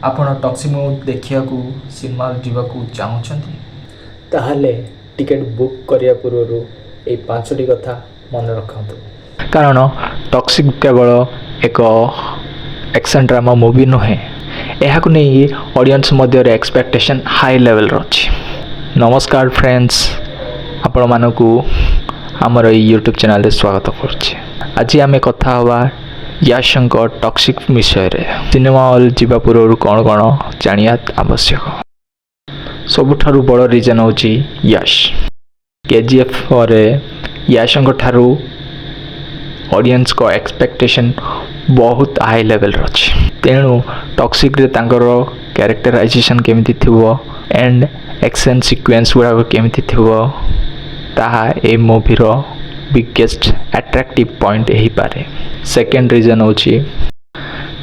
ଆପଣ toxic movie ଦେଖିବାକୁ cinema ଯିବାକୁ ଚାହୁଁଛନ୍ତି ତାହେଲେ ଟିକେଟ୍ ବୁକ୍ କରିବା ପୂର୍ବରୁ ଏହି 5ଟି କଥା ମନେ ରଖନ୍ତୁ। କାରଣ ଟକ୍ସିକ୍ କେବଳ ଏକ ଆକ୍ସନ୍ ଡ୍ରାମା ମୁଭି ନୁହେଁ, ଏହାକୁ ନେଇ ଅଡ଼ିଏନ୍ସ ମଧ୍ୟରେ ଏକ୍ସପେକ୍ଟେସନ୍ ହାଇ ଲେଭେଲ୍ର ଅଛି। ନମସ୍କାର ଫ୍ରେଣ୍ଡସ୍, ଆପଣମାନଙ୍କୁ ଆମର ଏଇ ୟୁଟ୍ୟୁବ୍ ଚ୍ୟାନେଲ୍ରେ ସ୍ୱାଗତ କରୁଛି। ଆଜି ଆମେ କଥା ହେବା ୟାଶଙ୍କ ଟକ୍ସିକ୍ ବିଷୟରେ। ସିନେମା ହଲ୍ ଯିବା ପୂର୍ବରୁ କ'ଣ କ'ଣ ଜାଣିବା ଆବଶ୍ୟକ। ସବୁଠାରୁ ବଡ଼ ରିଜନ୍ ହେଉଛି ୟାଶ। KGF ପରେ ୟାଶଙ୍କ ଠାରୁ ଅଡ଼ିଏନ୍ସଙ୍କ ଏକ୍ସପେକ୍ଟେସନ୍ ବହୁତ ହାଇ ଲେଭେଲ୍ର ଅଛି। ତେଣୁ ଟକ୍ସିକ୍ରେ ତାଙ୍କର କ୍ୟାରେକ୍ଟରାଇଜେସନ୍ କେମିତି ଥିବ ଆଣ୍ଡ ଆକ୍ସନ୍ ସିକ୍ୱେନ୍ସ ଗୁଡ଼ାକ କେମିତି ଥିବ, ତାହା ଏ ମୁଭିର ବିଗେଷ୍ଟ ଆଟ୍ରାକ୍ଟିଭ୍ ପଏଣ୍ଟ ହେଇପାରେ। ସେକେଣ୍ଡ ରିଜନ୍ ହେଉଛି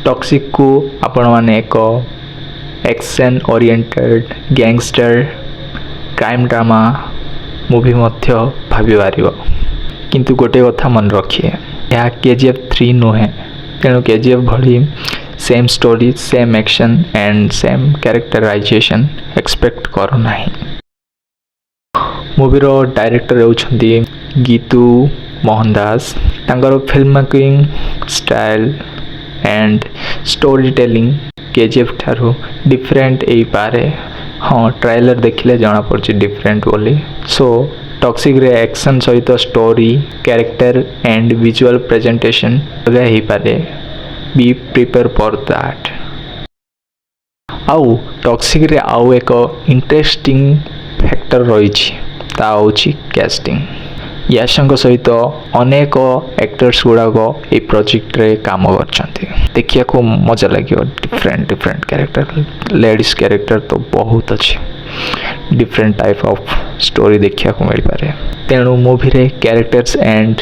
ଟକ୍ସିକ୍କୁ ଆପଣମାନେ ଏକ action oriented gangster crime drama movie ମଧ୍ୟ ଭାବିପାରିବ। କିନ୍ତୁ ଗୋଟିଏ କଥା ମନେ ରଖିବେ, ଏହା KGF 3 ନୁହେଁ। ତେଣୁ KGF ଭଳି same story, same action and same characterisation expect କରୁନାହିଁ। ମୁଭିର ଡାଇରେକ୍ଟର ହେଉଛନ୍ତି ଗୀତୁ ମୋହନ ଦାସ। ତାଙ୍କର film making style and story telling KGF ଠାରୁ ଡିଫରେଣ୍ଟ ହେଇପାରେ। ହଁ, ଟ୍ରେଲର ଦେଖିଲେ ଜଣାପଡ଼ୁଛି ଡିଫରେଣ୍ଟ ବୋଲି। ସୋ ଟକ୍ସିକ୍ରେ ଆକ୍ସନ୍ ସହିତ story, character and visual presentation ଅଲଗା ହେଇପାରେ। Be prepare for that. ଆଉ ଟକ୍ସିକ୍ରେ ଆଉ ଏକ ଇଣ୍ଟରେଷ୍ଟିଂ ଫ୍ୟାକ୍ଟର ରହିଛି, ତା ହେଉଛି କ୍ୟାଷ୍ଟିଂ। ୟାଶଙ୍କ ସହିତ ଅନେକ ଆକ୍ଟର୍ସ ଗୁଡ଼ାକ ଏହି ପ୍ରୋଜେକ୍ଟରେ କାମ କରିଛନ୍ତି। ଦେଖିବାକୁ ମଜା ଲାଗିବ। ଡିଫରେଣ୍ଟ କ୍ୟାରେକ୍ଟର, ଲେଡ଼ିଜ୍ କ୍ୟାରେକ୍ଟର ତ ବହୁତ ଅଛି। ଡିଫରେଣ୍ଟ ଟାଇପ୍ ଅଫ୍ ଷ୍ଟୋରି ଦେଖିବାକୁ ମିଳିପାରେ। ତେଣୁ ମୁଭିରେ କ୍ୟାରେକ୍ଟର୍ସ ଆଣ୍ଡ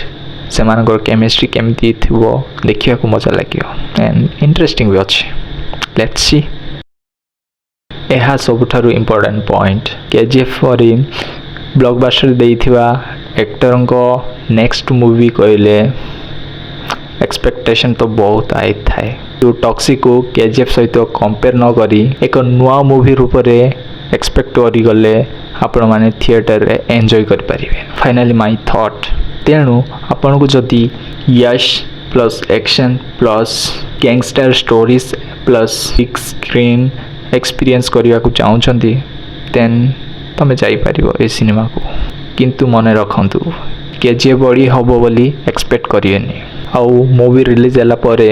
ସେମାନଙ୍କର କେମିଷ୍ଟ୍ରି କେମିତି ଥିବ ଦେଖିବାକୁ ମଜା ଲାଗିବ ଆଣ୍ଡ ଇଣ୍ଟରେଷ୍ଟିଂ ବି ଅଛି। Let's C. ଏହା ସବୁଠାରୁ ଇମ୍ପୋର୍ଟାଣ୍ଟ ପଏଣ୍ଟ। KGF ପରି ବ୍ଲକବାଷ୍ଟର ଦେଇଥିବା ଆକ୍ଟରଙ୍କ ନେକ୍ସଟ ମୁଭି କହିଲେ ଏକ୍ସପେକ୍ଟେସନ୍ ତ ବହୁତ ହାଇ ଥାଏ। ଟକ୍ସିକ୍କୁ KGF ସହିତ କମ୍ପେୟାର ନ କରି ଏକ ନୂଆ ମୁଭି ରୂପରେ ଏକ୍ସପେକ୍ଟ କରିଗଲେ ଆପଣମାନେ ଥିଏଟରରେ ଏନ୍ଜୟ କରିପାରିବେ। Finally my thought. ତେଣୁ ଆପଣଙ୍କୁ ଯଦି Yash plus action plus gangster stories plus big screen experience କରିବାକୁ ଚାହୁଁଛନ୍ତି, ଦେନ୍ ତୁମେ ଯାଇପାରିବ ଏ ସିନେମାକୁ। କିନ୍ତୁ ମନେ ରଖନ୍ତୁ, KGF ବଡ଼ି ହେବ ବୋଲି ଏକ୍ସପେକ୍ଟ କରିବେନି। ଆଉ ମୁଭି ରିଲିଜ୍ ହେଲା ପରେ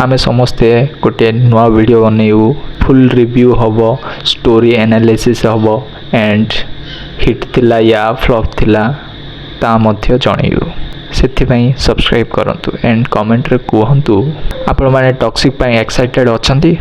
ଆମେ ସମସ୍ତେ ଗୋଟିଏ ନୂଆ ଭିଡ଼ିଓ ବନେଇବୁ। ଫୁଲ୍ ରିଭ୍ୟୁ ହେବ, ଷ୍ଟୋରି ଆନାଲିସିସ୍ ହେବ ଆଣ୍ଡ ହିଟ୍ ଥିଲା ୟା ଫ୍ଲପ୍ ଥିଲା ତା ମଧ୍ୟ ଜଣେଇବୁ। ସେଥିପାଇଁ ସବସ୍କ୍ରାଇବ୍ କରନ୍ତୁ ଆଣ୍ଡ କମେଣ୍ଟରେ କୁହନ୍ତୁ ଆପଣମାନେ ଟକ୍ସିକ୍ ପାଇଁ ଏକ୍ସାଇଟେଡ଼୍ ଅଛନ୍ତି।